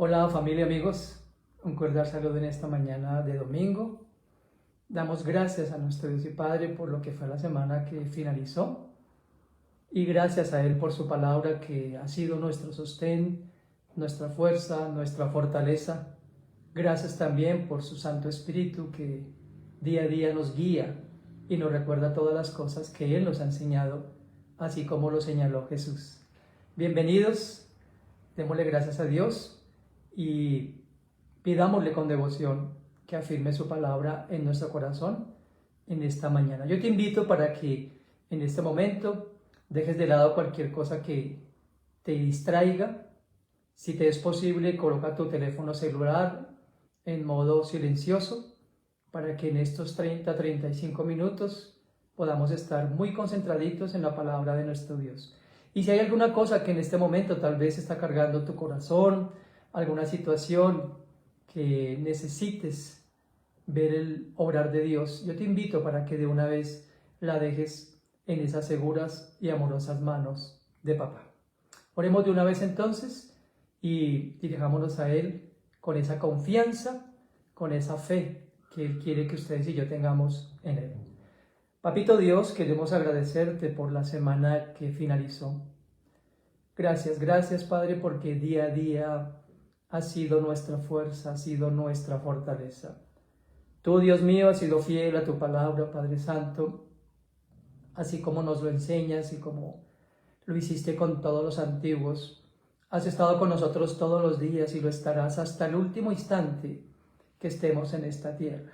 Hola familia, amigos, un cordial saludo en esta mañana de domingo. Damos gracias a nuestro Dios y Padre por lo que fue la semana que finalizó y gracias a Él por su palabra que ha sido nuestro sostén, nuestra fuerza, nuestra fortaleza. Gracias también por su Santo Espíritu que día a día nos guía y nos recuerda todas las cosas que Él nos ha enseñado, así como lo señaló Jesús. Bienvenidos, démosle gracias a Dios y pidámosle con devoción que afirme su palabra en nuestro corazón en esta mañana. Yo te invito para que en este momento dejes de lado cualquier cosa que te distraiga. Si te es posible, coloca tu teléfono celular en modo silencioso para que en estos 30-35 minutos podamos estar muy concentraditos en la palabra de nuestro Dios. Y si hay alguna cosa que en este momento tal vez está cargando tu corazón, alguna situación que necesites ver el obrar de Dios, yo te invito para que de una vez la dejes en esas seguras y amorosas manos de papá. Oremos de una vez entonces y dirijámonos a Él con esa confianza, con esa fe que Él quiere que ustedes y yo tengamos en Él. Papito Dios, queremos agradecerte por la semana que finalizó. Gracias Padre, porque día a día has sido nuestra fuerza, has sido nuestra fortaleza. Tú, Dios mío, has sido fiel a tu palabra, Padre Santo, así como nos lo enseñas y como lo hiciste con todos los antiguos. Has estado con nosotros todos los días y lo estarás hasta el último instante que estemos en esta tierra.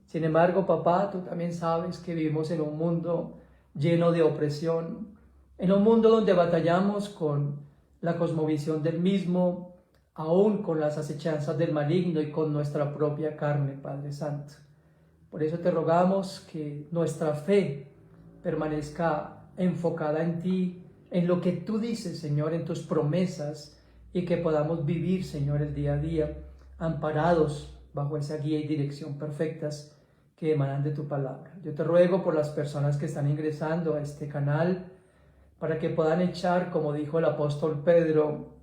Sin embargo, papá, tú también sabes que vivimos en un mundo lleno de opresión, en un mundo donde batallamos con la cosmovisión del mismo, aún con las acechanzas del maligno y con nuestra propia carne, Padre Santo. Por eso te rogamos que nuestra fe permanezca enfocada en ti, en lo que tú dices, Señor, en tus promesas, y que podamos vivir, Señor, el día a día, amparados bajo esa guía y dirección perfectas que emanan de tu palabra. Yo te ruego por las personas que están ingresando a este canal, para que puedan echar, como dijo el apóstol Pedro,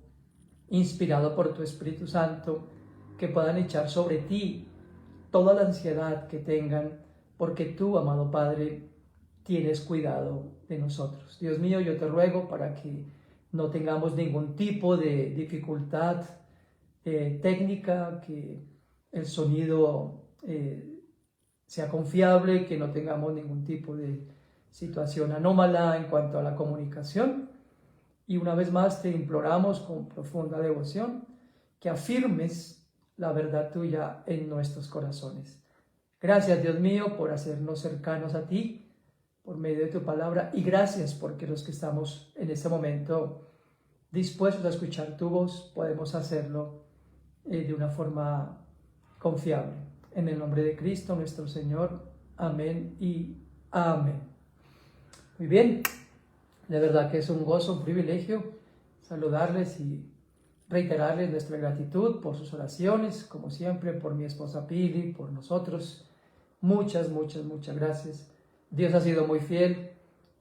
inspirado por tu Espíritu Santo, que puedan echar sobre ti toda la ansiedad que tengan, porque tú, amado Padre, tienes cuidado de nosotros. Dios mío, yo te ruego para que no tengamos ningún tipo de dificultad técnica, que el sonido sea confiable, que no tengamos ningún tipo de situación anómala en cuanto a la comunicación. Y una vez más te imploramos con profunda devoción que afirmes la verdad tuya en nuestros corazones. Gracias, Dios mío, por hacernos cercanos a ti por medio de tu palabra, y gracias porque los que estamos en este momento dispuestos a escuchar tu voz podemos hacerlo de una forma confiable. En el nombre de Cristo nuestro Señor. Amén y amén. Muy bien, de verdad que es un gozo, un privilegio saludarles y reiterarles nuestra gratitud por sus oraciones, como siempre, por mi esposa Pili, por nosotros. Muchas gracias. Dios ha sido muy fiel,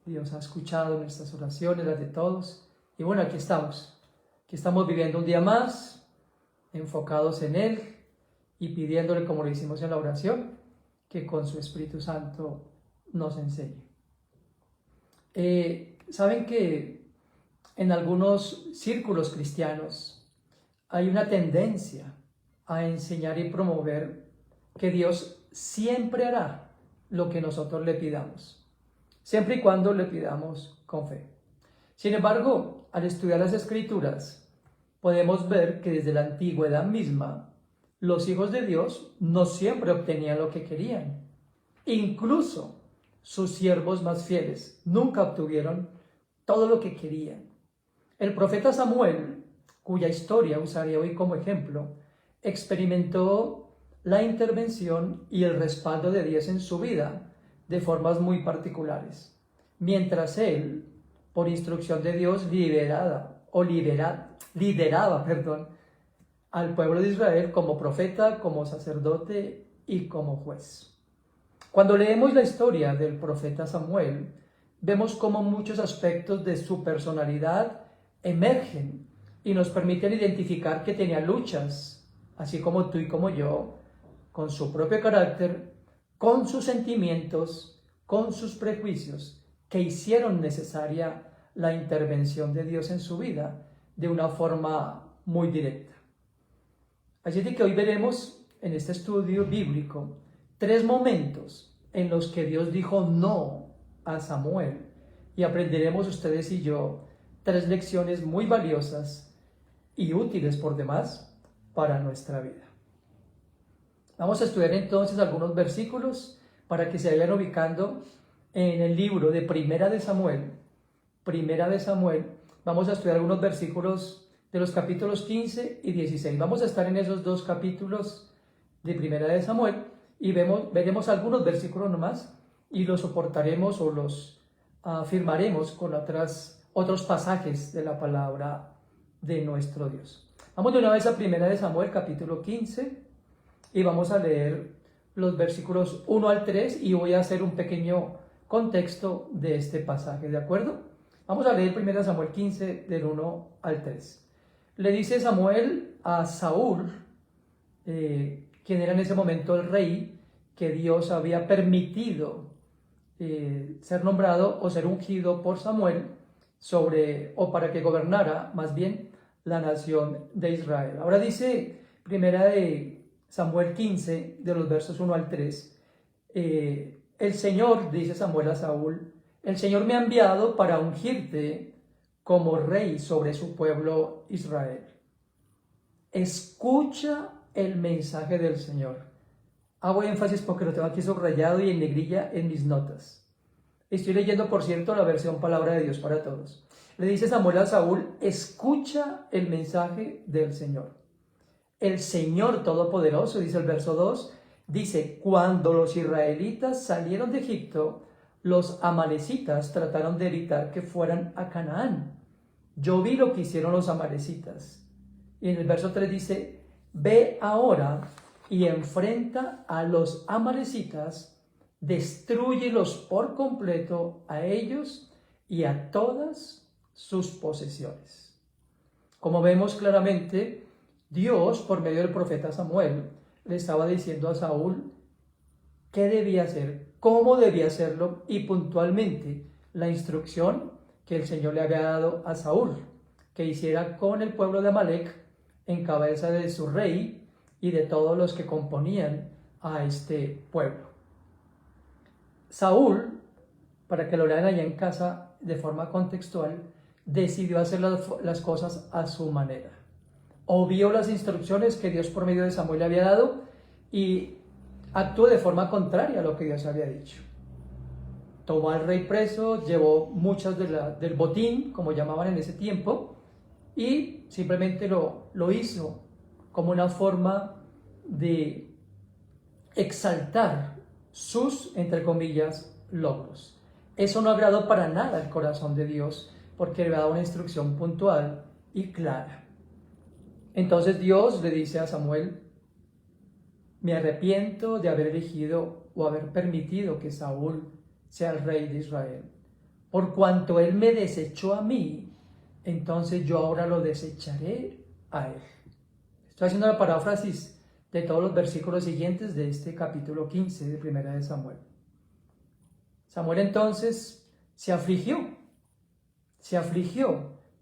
Dios ha escuchado nuestras oraciones, las de todos. Y bueno, aquí estamos viviendo un día más, enfocados en Él y pidiéndole, como lo hicimos en la oración, que con su Espíritu Santo nos enseñe. Saben que en algunos círculos cristianos hay una tendencia a enseñar y promover que Dios siempre hará lo que nosotros le pidamos, siempre y cuando le pidamos con fe. Sin embargo, al estudiar las Escrituras, podemos ver que desde la antigüedad misma, los hijos de Dios no siempre obtenían lo que querían. Incluso sus siervos más fieles nunca obtuvieron todo lo que querían. El profeta Samuel, cuya historia usaré hoy como ejemplo, experimentó la intervención y el respaldo de Dios en su vida de formas muy particulares, mientras él, por instrucción de Dios, lideraba al pueblo de Israel como profeta, como sacerdote y como juez. Cuando leemos la historia del profeta Samuel, vemos cómo muchos aspectos de su personalidad emergen y nos permiten identificar que tenía luchas, así como tú y como yo, con su propio carácter, con sus sentimientos, con sus prejuicios, que hicieron necesaria la intervención de Dios en su vida de una forma muy directa. Así es que hoy veremos en este estudio bíblico 3 momentos en los que Dios dijo no a Samuel, y aprenderemos ustedes y yo 3 lecciones muy valiosas y útiles por demás para nuestra vida. Vamos a estudiar entonces algunos versículos para que se vayan ubicando en el libro de Primera de Samuel. Primera de Samuel, vamos a estudiar algunos versículos de los capítulos 15 y 16. Vamos a estar en esos 2 capítulos de Primera de Samuel y veremos algunos versículos nomás y los soportaremos o los afirmaremos con otros pasajes de la palabra de nuestro Dios. Vamos de una vez a Primera de Samuel, capítulo 15, y vamos a leer los versículos 1 al 3 y voy a hacer un pequeño contexto de este pasaje, ¿de acuerdo? Vamos a leer 1 Samuel 15 del 1 al 3. Le dice Samuel a Saúl, quien era en ese momento el rey, que Dios había permitido ser nombrado o ser ungido por Samuel o para que gobernara más bien la nación de Israel. Ahora dice 1 de Samuel 15, de los versos 1 al 3, el Señor, dice Samuel a Saúl, el Señor me ha enviado para ungirte como rey sobre su pueblo Israel. Escucha el mensaje del Señor. Hago énfasis porque lo tengo aquí subrayado y en negrilla en mis notas. Estoy leyendo, por cierto, la versión Palabra de Dios para Todos. Le dice Samuel a Saúl, escucha el mensaje del Señor. El Señor Todopoderoso, dice el verso 2, dice, cuando los israelitas salieron de Egipto, los amalecitas trataron de evitar que fueran a Canaán. Yo vi lo que hicieron los amalecitas. Y en el verso 3 dice, ve ahora y enfrenta a los amalecitas, destrúyelos por completo a ellos y a todas sus posesiones. Como vemos claramente, Dios, por medio del profeta Samuel, le estaba diciendo a Saúl qué debía hacer, cómo debía hacerlo y puntualmente la instrucción que el Señor le había dado a Saúl, que hiciera con el pueblo de Amalec en cabeza de su rey y de todos los que componían a este pueblo. Saúl, para que lo lean allá en casa de forma contextual, decidió hacer las cosas a su manera. Obvió las instrucciones que Dios por medio de Samuel le había dado y actuó de forma contraria a lo que Dios había dicho. Tomó al rey preso, llevó muchas del botín, como llamaban en ese tiempo, y simplemente lo hizo como una forma de exaltar sus, entre comillas, logros. Eso no agradó para nada al corazón de Dios, porque le había dado una instrucción puntual y clara. Entonces Dios le dice a Samuel, me arrepiento de haber elegido o haber permitido que Saúl sea el rey de Israel. Por cuanto él me desechó a mí, entonces yo ahora lo desecharé a él. Estoy haciendo la paráfrasis de todos los versículos siguientes de este capítulo 15 de Primera de Samuel. Samuel entonces se afligió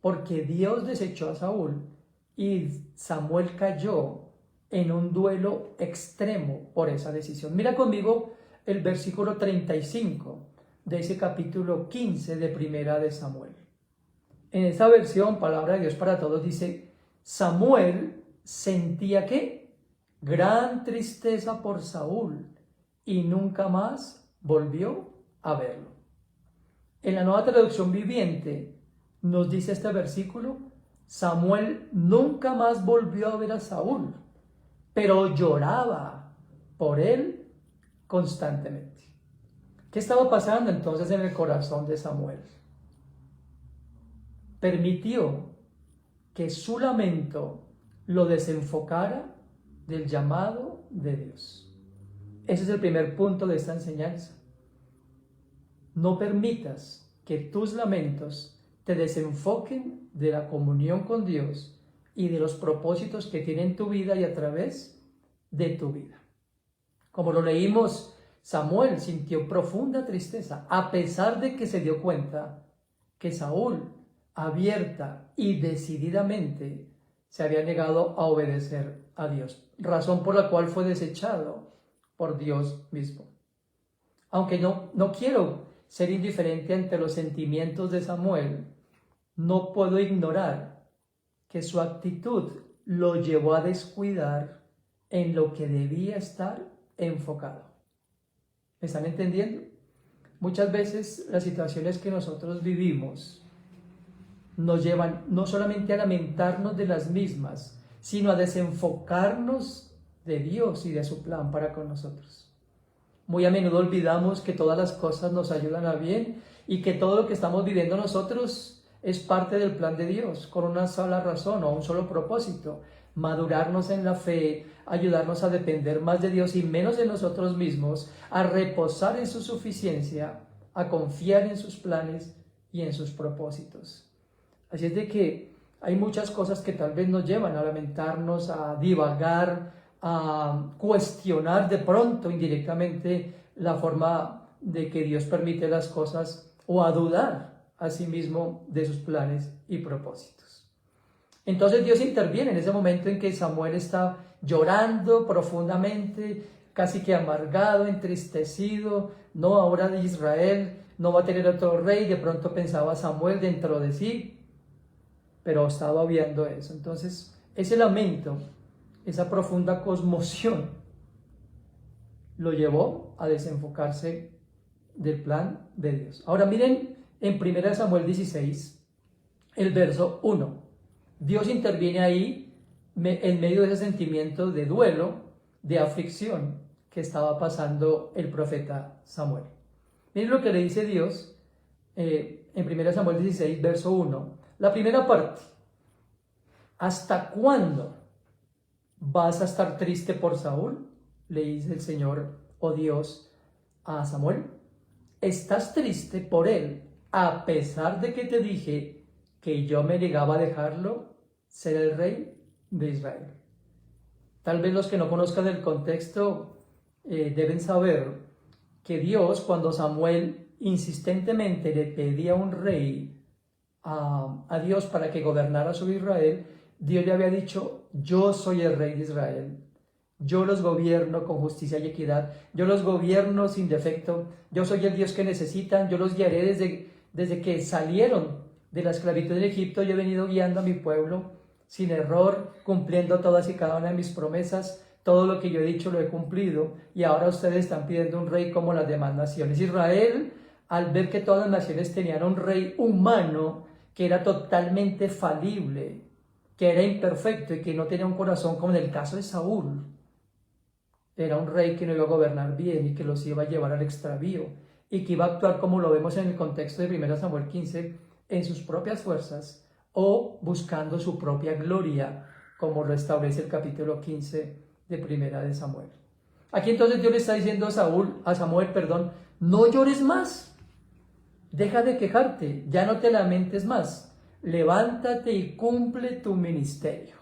porque Dios desechó a Saúl y Samuel cayó en un duelo extremo por esa decisión. Mira conmigo el versículo 35 de ese capítulo 15 de Primera de Samuel. En esta versión, Palabra de Dios para Todos, dice, Samuel sentía ¿qué? Gran tristeza por Saúl y nunca más volvió a verlo. En la Nueva Traducción Viviente nos dice este versículo, Samuel nunca más volvió a ver a Saúl, pero lloraba por él constantemente. ¿Qué estaba pasando entonces en el corazón de Samuel? Permitió que su lamento lo desenfocara del llamado de Dios. Ese es el primer punto de esta enseñanza. No permitas que tus lamentos te desenfoquen de la comunión con Dios y de los propósitos que tiene en tu vida y a través de tu vida. Como lo leímos, Samuel sintió profunda tristeza, a pesar de que se dio cuenta que Saúl, abierta y decididamente, se había negado a obedecer a Dios, razón por la cual fue desechado por Dios mismo. Aunque no quiero ser indiferente ante los sentimientos de Samuel, no puedo ignorar que su actitud lo llevó a descuidar en lo que debía estar enfocado. ¿Me están entendiendo? Muchas veces las situaciones que nosotros vivimos nos llevan no solamente a lamentarnos de las mismas, sino a desenfocarnos de Dios y de su plan para con nosotros. Muy a menudo olvidamos que todas las cosas nos ayudan a bien y que todo lo que estamos viviendo nosotros es parte del plan de Dios, con una sola razón o un solo propósito: madurarnos en la fe, ayudarnos a depender más de Dios y menos de nosotros mismos, a reposar en su suficiencia, a confiar en sus planes y en sus propósitos. Así es de que hay muchas cosas que tal vez nos llevan a lamentarnos, a divagar, a cuestionar de pronto indirectamente la forma de que Dios permite las cosas, o a dudar asimismo de sus planes y propósitos. Entonces Dios interviene en ese momento en que Samuel está llorando profundamente, casi que amargado, entristecido. No, ahora de Israel no va a tener otro rey. De pronto pensaba Samuel dentro de sí, pero estaba viendo eso. Entonces ese lamento, esa profunda conmoción, lo llevó a desenfocarse del plan de Dios. Ahora miren en 1 Samuel 16, el verso 1. Dios interviene ahí en medio de ese sentimiento de duelo, de aflicción que estaba pasando el profeta Samuel. Miren lo que le dice Dios en 1 Samuel 16, verso 1. La primera parte: ¿hasta cuándo vas a estar triste por Saúl? Le dice el Señor o Dios a Samuel. ¿Estás triste por él a pesar de que te dije que yo me negaba a dejarlo ser el rey de Israel? Tal vez los que no conozcan el contexto deben saber que Dios, cuando Samuel insistentemente le pedía un rey a Dios para que gobernara sobre Israel, Dios le había dicho: yo soy el rey de Israel, yo los gobierno con justicia y equidad, yo los gobierno sin defecto, yo soy el Dios que necesitan, yo los guiaré desde que salieron de la esclavitud de Egipto. Yo he venido guiando a mi pueblo sin error, cumpliendo todas y cada una de mis promesas. Todo lo que yo he dicho lo he cumplido, y ahora ustedes están pidiendo un rey como las demás naciones. Israel, al ver que todas las naciones tenían un rey humano que era totalmente falible, que era imperfecto y que no tenía un corazón como en el caso de Saúl, era un rey que no iba a gobernar bien y que los iba a llevar al extravío y que iba a actuar, como lo vemos en el contexto de 1 Samuel 15, en sus propias fuerzas o buscando su propia gloria, como lo establece el capítulo 15 de 1 Samuel. Aquí entonces Dios le está diciendo a Samuel, no llores más, deja de quejarte, ya no te lamentes más, levántate y cumple tu ministerio.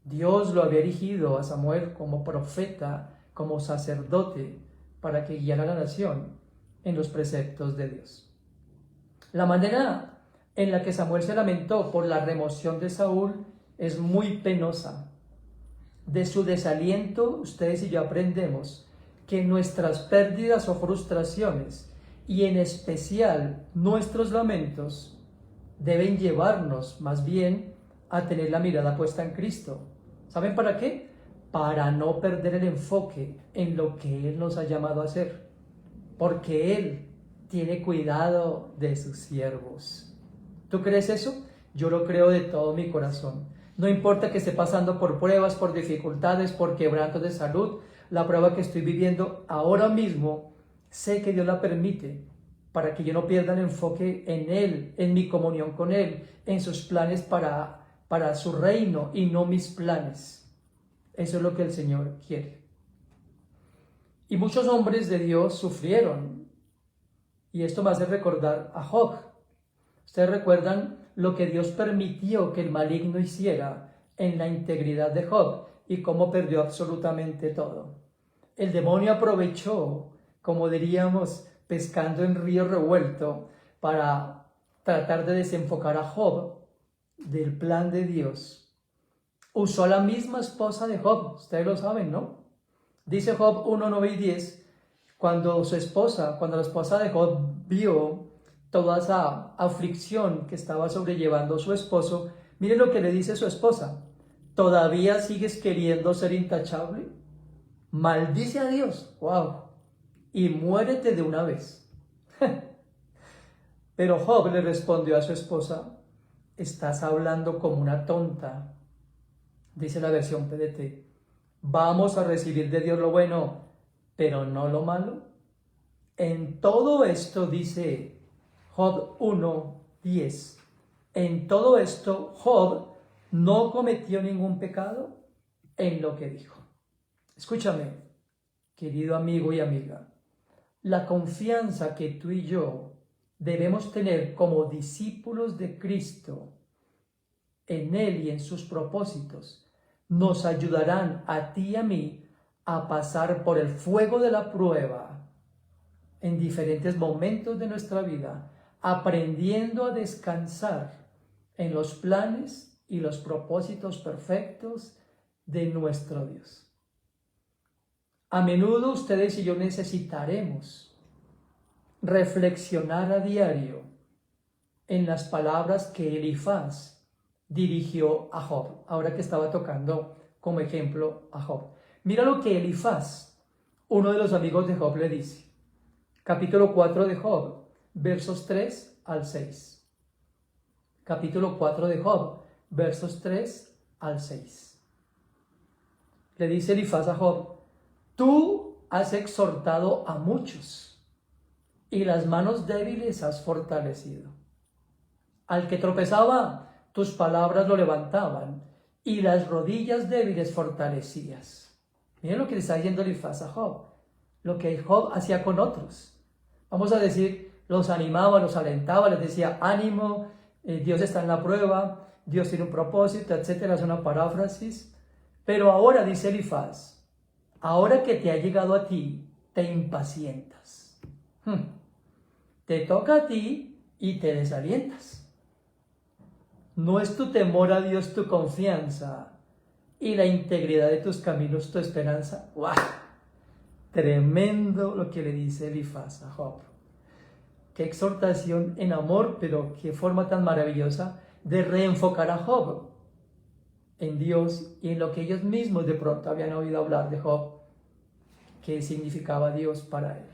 Dios lo había erigido a Samuel como profeta, como sacerdote, para que guiara a la nación en los preceptos de Dios. La manera en la que Samuel se lamentó por la remoción de Saúl es muy penosa. De su desaliento, ustedes y yo aprendemos que nuestras pérdidas o frustraciones, y en especial nuestros lamentos, deben llevarnos más bien a tener la mirada puesta en Cristo. ¿Saben para qué? Para no perder el enfoque en lo que Él nos ha llamado a hacer, porque Él tiene cuidado de sus siervos. ¿Tú crees eso? Yo lo creo de todo mi corazón. No importa que esté pasando por pruebas, por dificultades, por quebrantos de salud, la prueba que estoy viviendo ahora mismo, sé que Dios la permite para que yo no pierda el enfoque en Él, en mi comunión con Él, en sus planes para su reino y no mis planes. Eso es lo que el Señor quiere. Y muchos hombres de Dios sufrieron. Y esto me hace recordar a Job. Ustedes recuerdan lo que Dios permitió que el maligno hiciera en la integridad de Job y cómo perdió absolutamente todo. El demonio aprovechó, como diríamos, pescando en río revuelto, para tratar de desenfocar a Job del plan de Dios. Usó la misma esposa de Job, ustedes lo saben, ¿no? Dice Job 1, 9 y 10, cuando la esposa de Job vio toda esa aflicción que estaba sobrellevando su esposo, miren lo que le dice su esposa: ¿todavía sigues queriendo ser intachable? Maldice a Dios, wow, y muérete de una vez. Pero Job le respondió a su esposa: estás hablando como una tonta. Dice la versión PDT: vamos a recibir de Dios lo bueno, pero no lo malo. En todo esto, dice Job 1:10, en todo esto Job no cometió ningún pecado en lo que dijo. Escúchame, querido amigo y amiga, la confianza que tú y yo debemos tener como discípulos de Cristo en Él y en sus propósitos nos ayudarán a ti y a mí a pasar por el fuego de la prueba en diferentes momentos de nuestra vida, aprendiendo a descansar en los planes y los propósitos perfectos de nuestro Dios. A menudo ustedes y yo necesitaremos reflexionar a diario en las palabras que Elifaz dirigió a Job, ahora que estaba tocando como ejemplo a Job. Mira lo que Elifaz, uno de los amigos de Job, le dice. Capítulo 4 de Job, versos 3 al 6. Capítulo 4 de Job, versos 3 al 6. Le dice Elifaz a Job: tú has exhortado a muchos y las manos débiles has fortalecido. Al que tropezaba, tus palabras lo levantaban y las rodillas débiles fortalecías. Miren lo que le está diciendo Elifaz a Job, lo que Job hacía con otros. Vamos a decir, los animaba, los alentaba, les decía: ánimo, Dios está en la prueba, Dios tiene un propósito, etcétera. Es una paráfrasis. Pero ahora, dice Elifaz, ahora que te ha llegado a ti, te impacientas. Te toca a ti y te desalientas. ¿No es tu temor a Dios tu confianza y la integridad de tus caminos tu esperanza? ¡Wow! Tremendo lo que le dice Elifaz a Job. Qué exhortación en amor, pero qué forma tan maravillosa de reenfocar a Job en Dios y en lo que ellos mismos de pronto habían oído hablar de Job, que significaba Dios para él.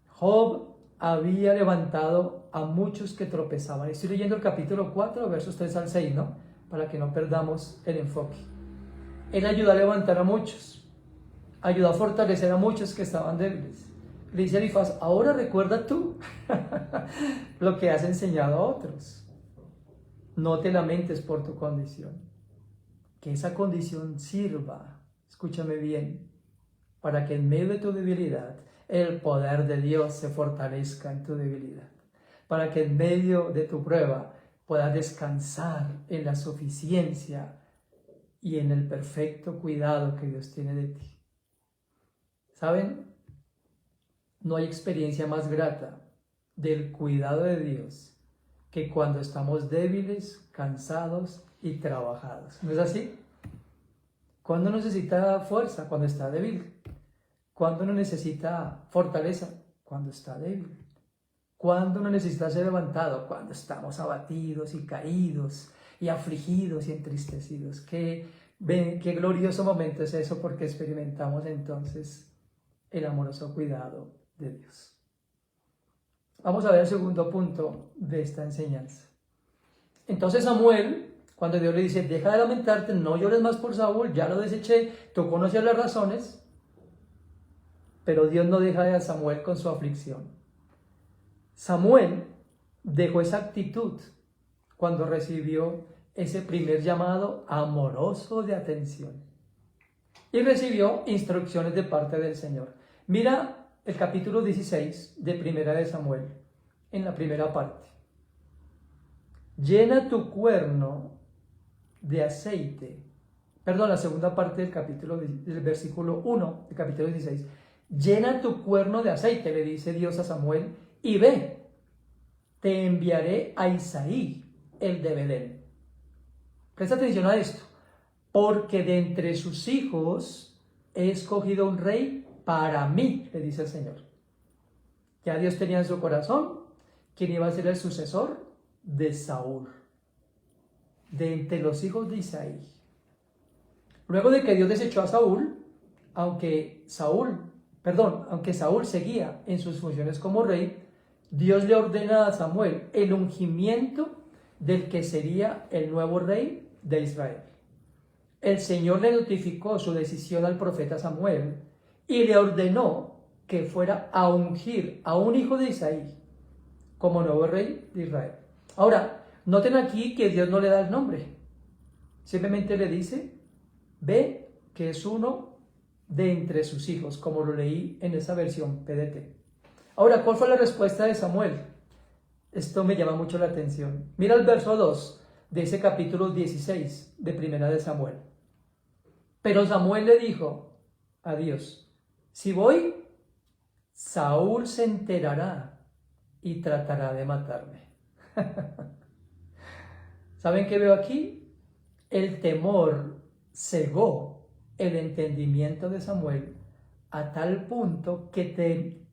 Job había levantado a muchos que tropezaban. Estoy leyendo el capítulo 4, versos 3 al 6, ¿no? Para que no perdamos el enfoque. Él ayudó a levantar a muchos, ayudó a fortalecer a muchos que estaban débiles. Le dice a Elifaz: ahora recuerda tú lo que has enseñado a otros. No te lamentes por tu condición. Que esa condición sirva, escúchame bien, para que en medio de tu debilidad el poder de Dios se fortalezca en tu debilidad. Para que en medio de tu prueba puedas descansar en la suficiencia y en el perfecto cuidado que Dios tiene de ti. ¿Saben? No hay experiencia más grata del cuidado de Dios que cuando estamos débiles, cansados y trabajados. ¿No es así? ¿Cuándo necesita fuerza? Cuando está débil. ¿Cuándo no necesita fortaleza? Cuando está débil. ¿Cuándo no necesita ser levantado? Cuando estamos abatidos y caídos y afligidos y entristecidos. Qué glorioso momento es eso, porque experimentamos entonces el amoroso cuidado de Dios. Vamos a ver el segundo punto de esta enseñanza. Entonces Samuel, cuando Dios le dice: deja de lamentarte, no llores más por Saúl, ya lo deseché, tú conoces las razones. Pero Dios no deja a Samuel con su aflicción. Samuel dejó esa actitud cuando recibió ese primer llamado amoroso de atención y recibió instrucciones de parte del Señor. Mira el capítulo 16 de Primera de Samuel, en la primera parte. llena tu cuerno de aceite. Perdón, la segunda parte del versículo 1 del capítulo 16. Llena tu cuerno de aceite, le dice Dios a Samuel, y ve, te enviaré a Isaí, el de Belén. Presta atención a esto, porque de entre sus hijos he escogido un rey para mí, le dice el Señor. Ya Dios tenía en su corazón quién iba a ser el sucesor de Saúl, de entre los hijos de Isaí. Luego de que Dios desechó a Saúl, aunque Saúl seguía en sus funciones como rey, Dios le ordena a Samuel el ungimiento del que sería el nuevo rey de Israel. El Señor le notificó su decisión al profeta Samuel y le ordenó que fuera a ungir a un hijo de Isaí como nuevo rey de Israel. Ahora, noten aquí que Dios no le da el nombre, simplemente le dice, ve que es uno de entre sus hijos, como lo leí en esa versión PDT. Ahora, ¿cuál fue la respuesta de Samuel? Esto me llama mucho la atención. Mira el verso 2 de ese capítulo 16 de Primera de Samuel. Pero Samuel le dijo a Dios, si voy, Saúl se enterará y tratará de matarme. ¿Saben qué veo aquí? El temor cegó el entendimiento de Samuel a tal punto que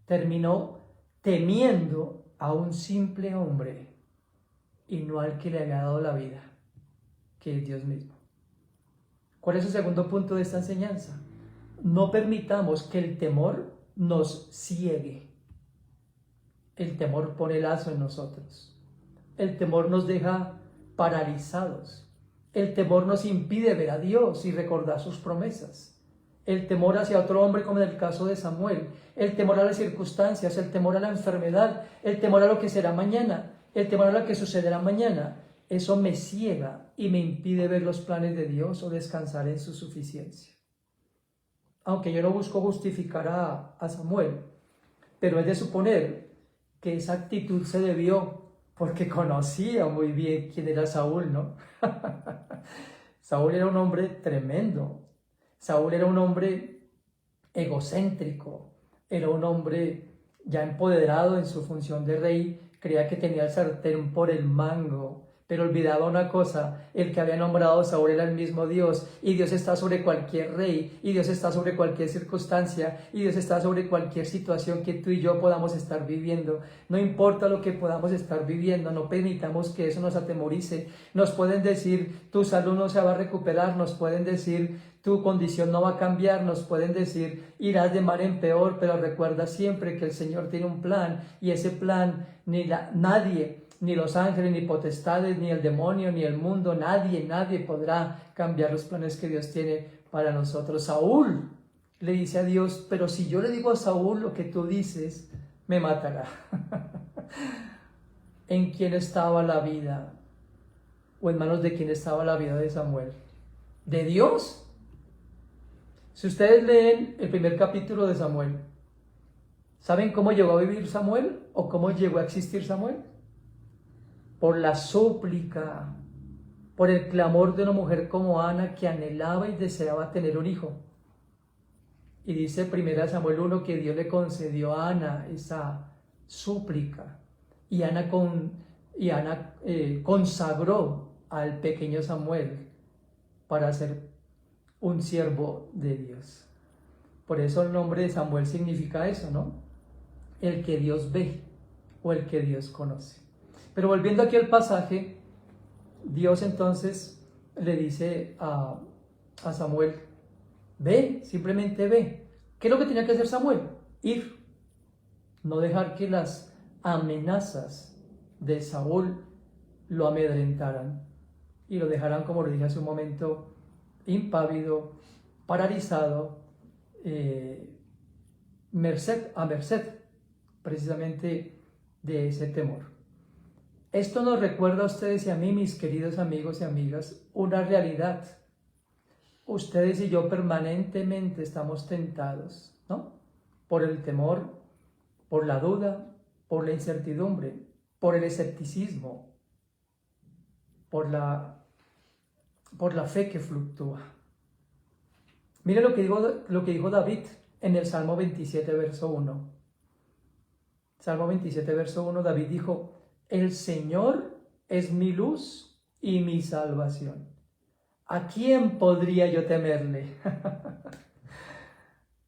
terminó temiendo a un simple hombre y no al que le había dado la vida, que es Dios mismo. ¿Cuál es el segundo punto de esta enseñanza? No permitamos que el temor nos ciegue. El temor pone lazo en nosotros. El temor nos deja paralizados. El temor nos impide ver a Dios y recordar sus promesas. El temor hacia otro hombre, como en el caso de Samuel. El temor a las circunstancias, el temor a la enfermedad, el temor a lo que será mañana, el temor a lo que sucederá mañana. Eso me ciega y me impide ver los planes de Dios o descansar en su suficiencia. Aunque yo no busco justificar a Samuel, pero es de suponer que esa actitud se debió porque conocía muy bien quién era Saúl, ¿no? Saúl era un hombre tremendo. Saúl era un hombre egocéntrico, era un hombre ya empoderado en su función de rey, creía que tenía el sartén por el mango, pero olvidaba una cosa, el que había nombrado a Saúl era el mismo Dios, y Dios está sobre cualquier rey, y Dios está sobre cualquier circunstancia, y Dios está sobre cualquier situación que tú y yo podamos estar viviendo. No importa lo que podamos estar viviendo, no permitamos que eso nos atemorice. Nos pueden decir, tu salud no se va a recuperar, nos pueden decir, tu condición no va a cambiar, nos pueden decir, irás de mal en peor, pero recuerda siempre que el Señor tiene un plan, y ese plan nadie, ni los ángeles, ni potestades, ni el demonio, ni el mundo, nadie podrá cambiar los planes que Dios tiene para nosotros. Saúl le dice a Dios, pero si yo le digo a Saúl lo que tú dices, me matará. ¿En quién estaba la vida? ¿O en manos de quién estaba la vida de Samuel? ¿De Dios? Si ustedes leen el primer capítulo de Samuel, ¿saben cómo llegó a vivir Samuel? ¿O cómo llegó a existir Samuel? Por la súplica, por el clamor de una mujer como Ana que anhelaba y deseaba tener un hijo. Y dice 1 Samuel 1 que Dios le concedió a Ana esa súplica. Y Ana consagró al pequeño Samuel para ser un siervo de Dios. Por eso el nombre de Samuel significa eso, ¿no? El que Dios ve o el que Dios conoce. Pero volviendo aquí al pasaje, Dios entonces le dice a Samuel, ve, simplemente ve. ¿Qué es lo que tenía que hacer Samuel? Ir. No dejar que las amenazas de Saúl lo amedrentaran y lo dejaran, como lo dije hace un momento, impávido, paralizado, a merced precisamente de ese temor. Esto nos recuerda a ustedes y a mí, mis queridos amigos y amigas, una realidad. Ustedes y yo permanentemente estamos tentados, ¿no? Por el temor, por la duda, por la incertidumbre, por el escepticismo. por la fe que fluctúa. Mire lo que dijo David en el Salmo 27, verso 1. Salmo 27, verso 1, David dijo: el Señor es mi luz y mi salvación. ¿A quién podría yo temerle?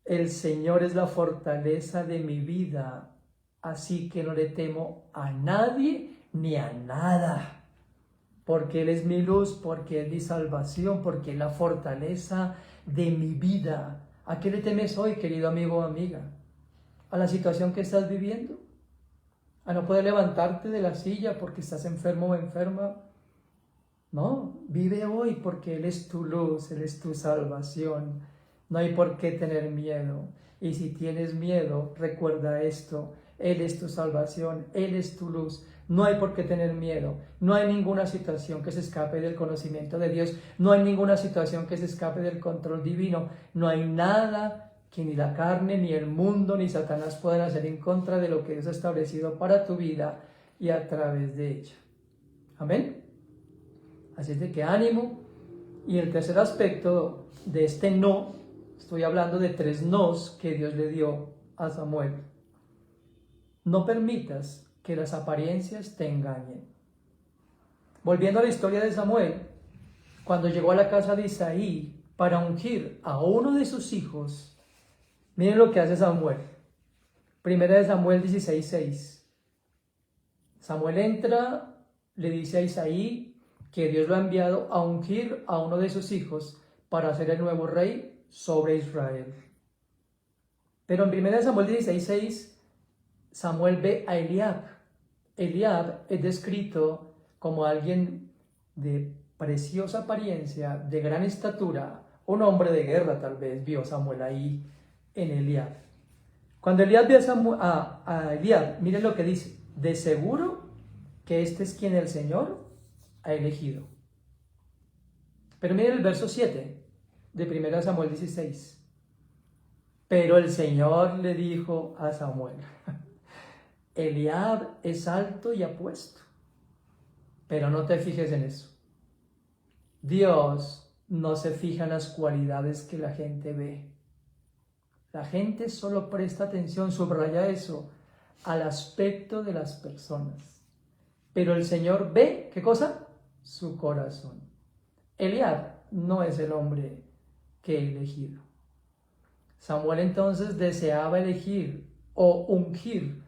El Señor es la fortaleza de mi vida, así que no le temo a nadie ni a nada. Porque Él es mi luz, porque es mi salvación, porque es la fortaleza de mi vida. ¿A qué le temes hoy, querido amigo o amiga? ¿A la situación que estás viviendo? ¿A no poder levantarte de la silla porque estás enfermo o enferma? No, vive hoy porque Él es tu luz, Él es tu salvación. No hay por qué tener miedo. Y si tienes miedo, recuerda esto: Él es tu salvación, Él es tu luz. No hay por qué tener miedo. No hay ninguna situación que se escape del conocimiento de Dios. No hay ninguna situación que se escape del control divino. No hay nada que ni la carne, ni el mundo, ni Satanás puedan hacer en contra de lo que Dios ha establecido para tu vida y a través de ella. Amén. Así es de que ánimo. Y el tercer aspecto de este no, estoy hablando de 3 nos que Dios le dio a Samuel. No permitas que las apariencias te engañen. Volviendo a la historia de Samuel, cuando llegó a la casa de Isaí para ungir a uno de sus hijos, miren lo que hace Samuel. Primera de Samuel 16:6. Samuel entra, le dice a Isaí que Dios lo ha enviado a ungir a uno de sus hijos para ser el nuevo rey sobre Israel. Pero en 1 Samuel 16:6, Samuel ve a Eliab. Eliab es descrito como alguien de preciosa apariencia, de gran estatura, un hombre de guerra tal vez, vio Samuel ahí en Eliab. Cuando Eliab ve a Eliab, miren lo que dice: de seguro que este es quien el Señor ha elegido. Pero miren el verso 7 de 1 Samuel 16. Pero el Señor le dijo a Samuel: Eliab es alto y apuesto, pero no te fijes en eso. Dios no se fija en las cualidades que la gente ve. La gente solo presta atención, subraya eso, al aspecto de las personas. Pero el Señor ve, ¿qué cosa? Su corazón. Eliab no es el hombre que he elegido. Samuel entonces deseaba elegir o ungir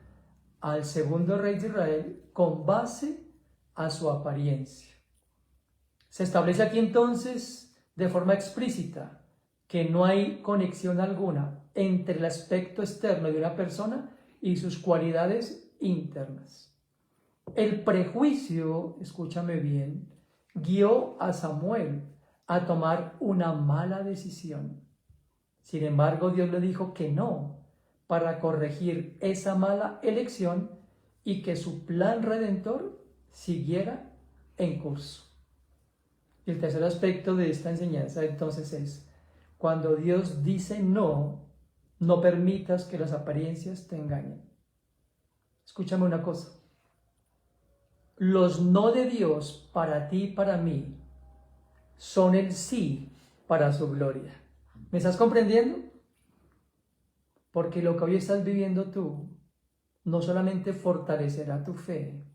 al segundo rey de Israel con base a su apariencia. Se establece aquí entonces de forma explícita que no hay conexión alguna entre el aspecto externo de una persona y sus cualidades internas. El prejuicio, escúchame bien, guió a Samuel a tomar una mala decisión. Sin embargo, Dios le dijo que no, para corregir esa mala elección y que su plan redentor siguiera en curso. Y el tercer aspecto de esta enseñanza entonces es: cuando Dios dice no, no permitas que las apariencias te engañen. Escúchame una cosa: los no de Dios para ti y para mí son el sí para su gloria. ¿Me estás comprendiendo? Porque lo que hoy estás viviendo tú no solamente fortalecerá tu fe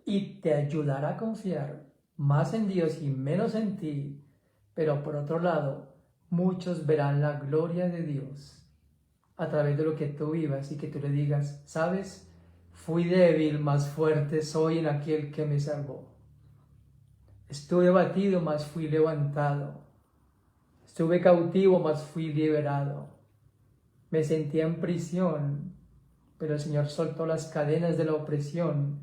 y te ayudará a confiar más en Dios y menos en ti, pero por otro lado, muchos verán la gloria de Dios a través de lo que tú vivas y que tú le digas: ¿sabes? Fui débil, más fuerte soy en aquel que me salvó. Estuve abatido, mas fui levantado. Estuve cautivo, mas fui liberado. Me sentía en prisión, pero el Señor soltó las cadenas de la opresión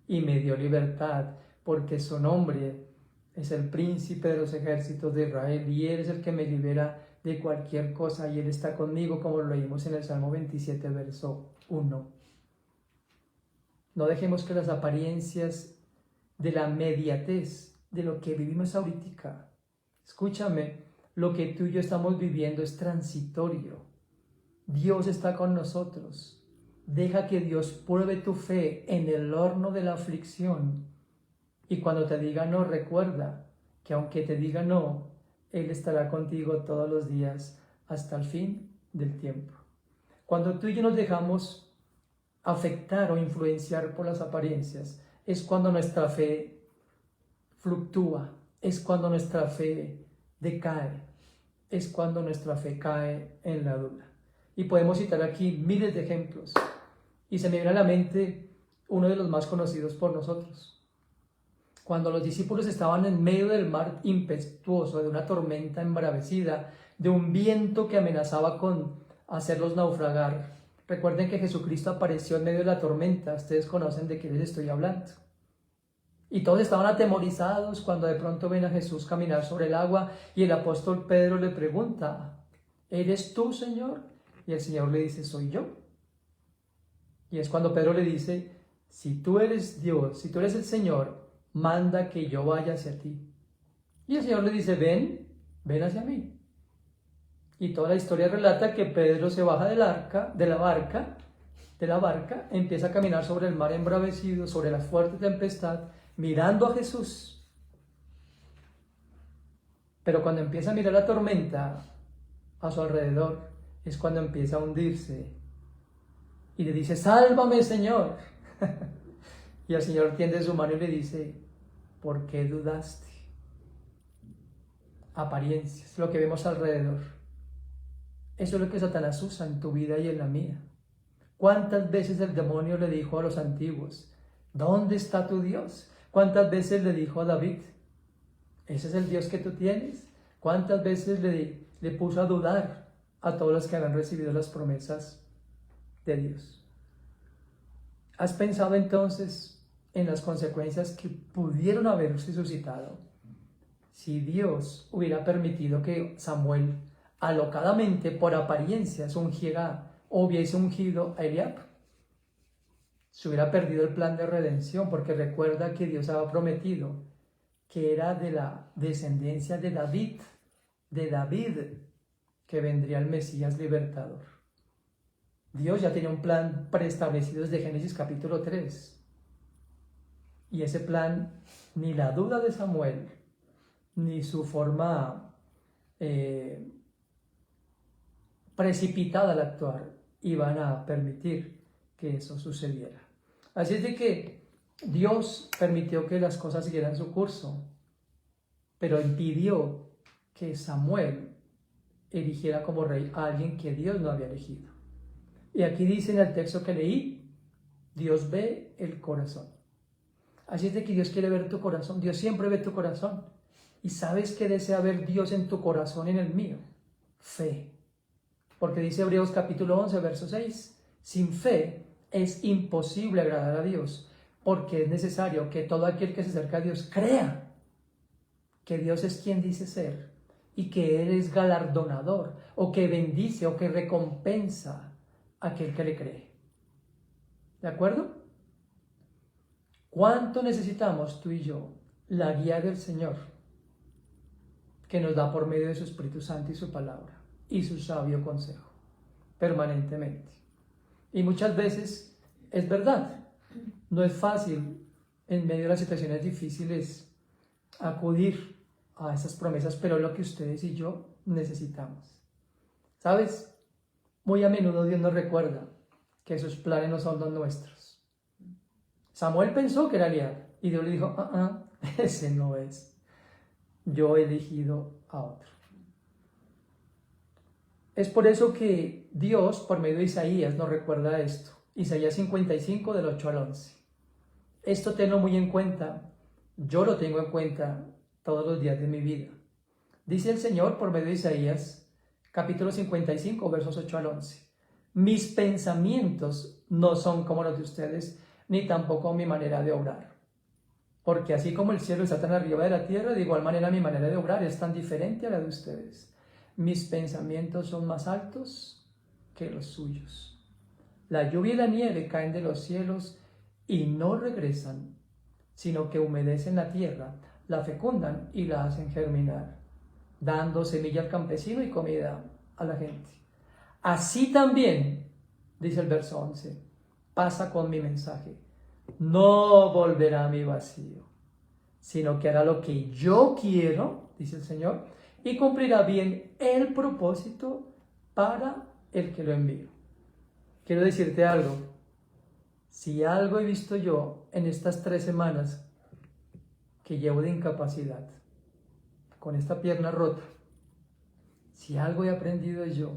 y me dio libertad, porque su nombre es el príncipe de los ejércitos de Israel, y Él es el que me libera de cualquier cosa, y Él está conmigo, como lo leímos en el Salmo 27, verso 1. No dejemos que las apariencias de la mediatez, de lo que vivimos ahorita, escúchame, lo que tú y yo estamos viviendo es transitorio. Dios está con nosotros. Deja que Dios pruebe tu fe en el horno de la aflicción Y cuando te diga no, recuerda que aunque te diga no, Él estará contigo todos los días hasta el fin del tiempo. Cuando tú y yo nos dejamos afectar o influenciar por las apariencias, es cuando nuestra fe fluctúa, es cuando nuestra fe decae, es cuando nuestra fe cae en la duda. Y podemos citar aquí miles de ejemplos. Y se me viene a la mente uno de los más conocidos por nosotros. Cuando los discípulos estaban en medio del mar impetuoso, de una tormenta embravecida, de un viento que amenazaba con hacerlos naufragar. Recuerden que Jesucristo apareció en medio de la tormenta. Ustedes conocen de qué les estoy hablando. Y todos estaban atemorizados cuando de pronto ven a Jesús caminar sobre el agua y el apóstol Pedro le pregunta, ¿eres tú, Señor? Y el Señor le dice, soy yo. Y es cuando Pedro le dice, si tú eres Dios, si tú eres el Señor, manda que yo vaya hacia ti. Y el Señor le dice, ven hacia mí. Y toda la historia relata que Pedro se baja de la barca, empieza a caminar sobre el mar embravecido, sobre la fuerte tempestad, mirando a Jesús. Pero cuando empieza a mirar la tormenta a su alrededor, es cuando empieza a hundirse. Y le dice, sálvame, Señor. Y el Señor tiende su mano y le dice, ¿por qué dudaste? Apariencias, lo que vemos alrededor. Eso es lo que Satanás usa en tu vida y en la mía. ¿Cuántas veces el demonio le dijo a los antiguos, ¿dónde está tu Dios? ¿Cuántas veces le dijo a David, ¿ese es el Dios que tú tienes? ¿Cuántas veces le puso a dudar a todos los que habían recibido las promesas de Dios? ¿Has pensado entonces en las consecuencias que pudieron haberse suscitado si Dios hubiera permitido que Samuel alocadamente, por apariencias, ungiera o hubiese ungido a Eliab? Se hubiera perdido el plan de redención, porque recuerda que Dios había prometido que era de la descendencia de David, que vendría el Mesías libertador. Dios ya tenía un plan preestablecido desde Génesis capítulo 3. Y ese plan, ni la duda de Samuel, ni su forma precipitada al actuar, iban a permitir que eso sucediera. Así es de que Dios permitió que las cosas siguieran su curso, pero impidió que Samuel eligiera como rey a alguien que Dios no había elegido. Y aquí dice en el texto que leí, Dios ve el corazón. Así es de que Dios quiere ver tu corazón. Dios siempre ve tu corazón. ¿Y sabes qué desea ver Dios en tu corazón y en el mío? Fe. Porque dice Hebreos capítulo 11, verso 6, sin fe es imposible agradar a Dios, porque es necesario que todo aquel que se acerca a Dios crea que Dios es quien dice ser y que Él es galardonador o que bendice o que recompensa a aquel que le cree. ¿De acuerdo? ¿Cuánto necesitamos tú y yo la guía del Señor que nos da por medio de su Espíritu Santo y su palabra y su sabio consejo permanentemente? Y muchas veces es verdad, no es fácil en medio de las situaciones difíciles acudir a esas promesas, pero es lo que ustedes y yo necesitamos. ¿Sabes? Muy a menudo Dios nos recuerda que sus planes no son los nuestros. Samuel pensó que era Eliab y Dios le dijo, ese no es. Yo he elegido a otro. Es por eso que Dios, por medio de Isaías, nos recuerda esto. Isaías 55, del 8 al 11. Esto tenlo muy en cuenta. Yo lo tengo en cuenta todos los días de mi vida. Dice el Señor por medio de Isaías, capítulo 55, versos 8 al 11. Mis pensamientos no son como los de ustedes, ni tampoco mi manera de obrar. Porque así como el cielo está tan arriba de la tierra, de igual manera mi manera de obrar es tan diferente a la de ustedes. Mis pensamientos son más altos que los suyos. La lluvia y la nieve caen de los cielos y no regresan, sino que humedecen la tierra, la fecundan y la hacen germinar, dando semilla al campesino y comida a la gente. Así también, dice el verso 11, pasa con mi mensaje. No volverá a mi vacío, sino que hará lo que yo quiero, dice el Señor, y cumplirá bien el propósito para el que lo envío. Quiero decirte algo. Si algo he visto yo en estas 3 semanas que llevo de incapacidad, con esta pierna rota, si algo he aprendido yo,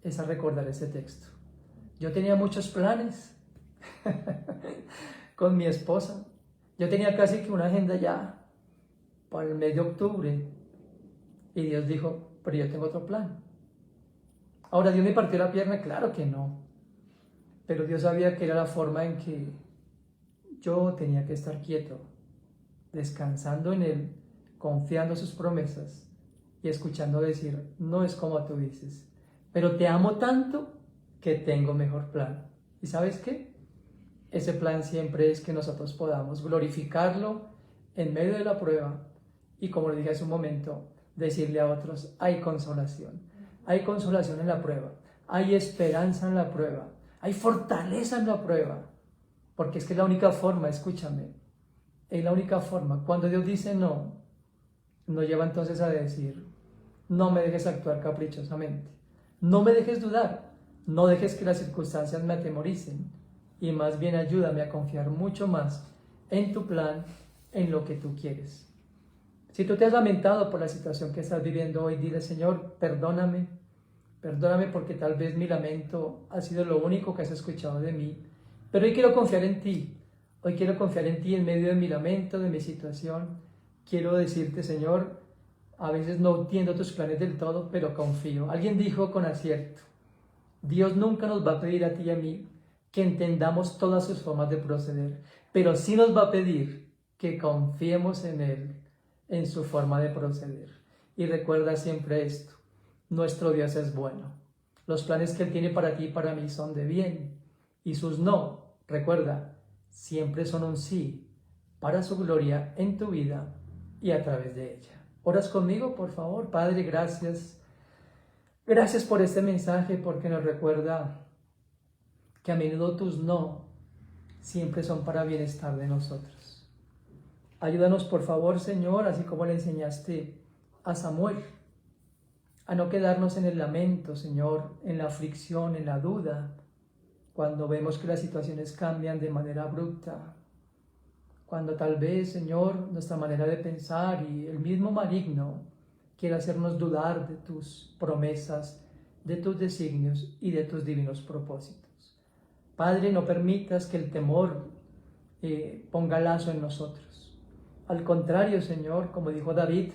es a recordar ese texto. Yo tenía muchos planes con mi esposa. Yo tenía casi que una agenda ya para el mes de octubre. Y Dios dijo, pero yo tengo otro plan. Ahora, ¿Dios me partió la pierna? Claro que no. Pero Dios sabía que era la forma en que yo tenía que estar quieto, descansando en Él, confiando en sus promesas y escuchando decir, no es como tú dices, pero te amo tanto que tengo mejor plan. ¿Y sabes qué? Ese plan siempre es que nosotros podamos glorificarlo en medio de la prueba y, como le dije hace un momento, decirle a otros, hay consolación en la prueba, hay esperanza en la prueba, hay fortaleza en la prueba, porque es que es la única forma, escúchame, es la única forma. Cuando Dios dice no, nos lleva entonces a decir, no me dejes actuar caprichosamente, no me dejes dudar, no dejes que las circunstancias me atemoricen, y más bien ayúdame a confiar mucho más en tu plan, en lo que tú quieres. Si tú te has lamentado por la situación que estás viviendo hoy, dile, Señor, perdóname porque tal vez mi lamento ha sido lo único que has escuchado de mí, pero hoy quiero confiar en ti, en medio de mi lamento, de mi situación. Quiero decirte, Señor, a veces no entiendo tus planes del todo, pero confío. Alguien dijo con acierto, Dios nunca nos va a pedir a ti y a mí que entendamos todas sus formas de proceder, pero sí nos va a pedir que confiemos en Él, en su forma de proceder. Y recuerda siempre esto, nuestro Dios es bueno. Los planes que Él tiene para ti y para mí son de bien, y sus no, recuerda, siempre son un sí, para su gloria en tu vida y a través de ella. ¿Oras conmigo, por favor? Padre, gracias. Gracias por este mensaje, porque nos recuerda que a menudo tus no siempre son para bienestar de nosotros. Ayúdanos, por favor, Señor, así como le enseñaste a Samuel, a no quedarnos en el lamento, Señor, en la aflicción, en la duda, cuando vemos que las situaciones cambian de manera abrupta, cuando tal vez, Señor, nuestra manera de pensar y el mismo maligno quiere hacernos dudar de tus promesas, de tus designios y de tus divinos propósitos. Padre, no permitas que el temor ponga lazo en nosotros. Al contrario, Señor, como dijo David,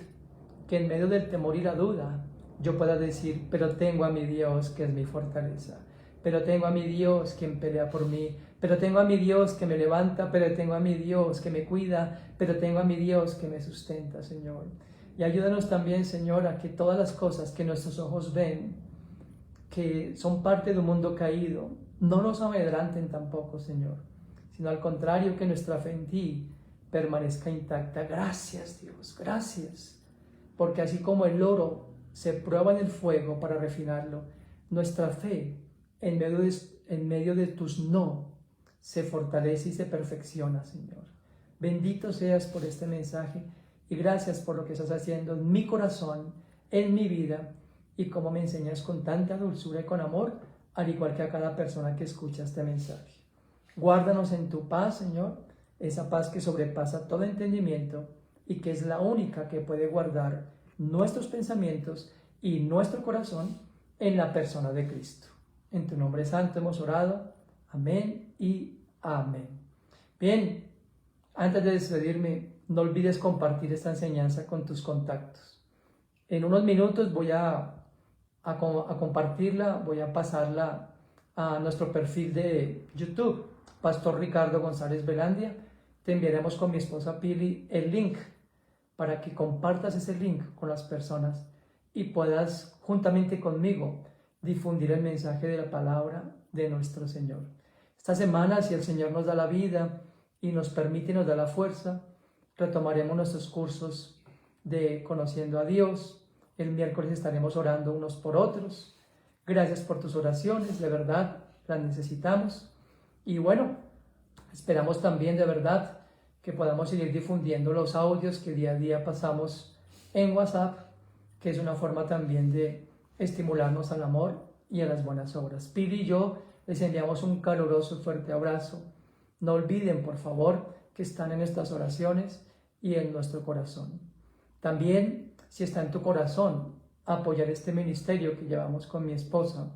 que en medio del temor y la duda yo pueda decir, pero tengo a mi Dios que es mi fortaleza, pero tengo a mi Dios quien pelea por mí, pero tengo a mi Dios que me levanta, pero tengo a mi Dios que me cuida, pero tengo a mi Dios que me sustenta, Señor. Y ayúdanos también, Señor, a que todas las cosas que nuestros ojos ven, que son parte de un mundo caído, no nos amedranten tampoco, Señor, sino al contrario, que nuestra fe en ti permanezca intacta. Gracias, Dios, gracias, porque así como el oro se prueba en el fuego para refinarlo, nuestra fe en medio de tus no se fortalece y se perfecciona, Señor. Bendito seas por este mensaje y gracias por lo que estás haciendo en mi corazón, en mi vida, y como me enseñas con tanta dulzura y con amor, al igual que a cada persona que escucha este mensaje. Guárdanos en tu paz, Señor, esa paz que sobrepasa todo entendimiento y que es la única que puede guardar nuestros pensamientos y nuestro corazón en la persona de Cristo. En tu nombre santo hemos orado. Amén y amén. Bien, antes de despedirme, no olvides compartir esta enseñanza con tus contactos. En unos minutos voy a compartirla, voy a pasarla a nuestro perfil de YouTube, Pastor Ricardo González Velandia. Te enviaremos con mi esposa Pili el link para que compartas ese link con las personas y puedas juntamente conmigo difundir el mensaje de la palabra de nuestro Señor. Esta semana, si el Señor nos da la vida y nos permite y nos da la fuerza, retomaremos nuestros cursos de Conociendo a Dios. El miércoles estaremos orando unos por otros. Gracias por tus oraciones, de verdad, las necesitamos. Y bueno, esperamos también de verdad que podamos seguir difundiendo los audios que día a día pasamos en WhatsApp, que es una forma también de estimularnos al amor y a las buenas obras. Pili y yo les enviamos un caluroso, fuerte abrazo. No olviden, por favor, que están en nuestras oraciones y en nuestro corazón. También, si está en tu corazón, apoyar este ministerio que llevamos con mi esposa,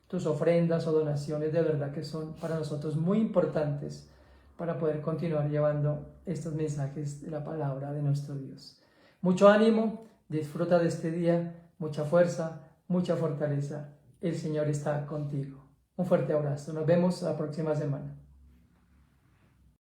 tus ofrendas o donaciones de verdad que son para nosotros muy importantes para poder continuar llevando estos mensajes de la palabra de nuestro Dios. Mucho ánimo, disfruta de este día, mucha fuerza, mucha fortaleza. El Señor está contigo. Un fuerte abrazo. Nos vemos la próxima semana.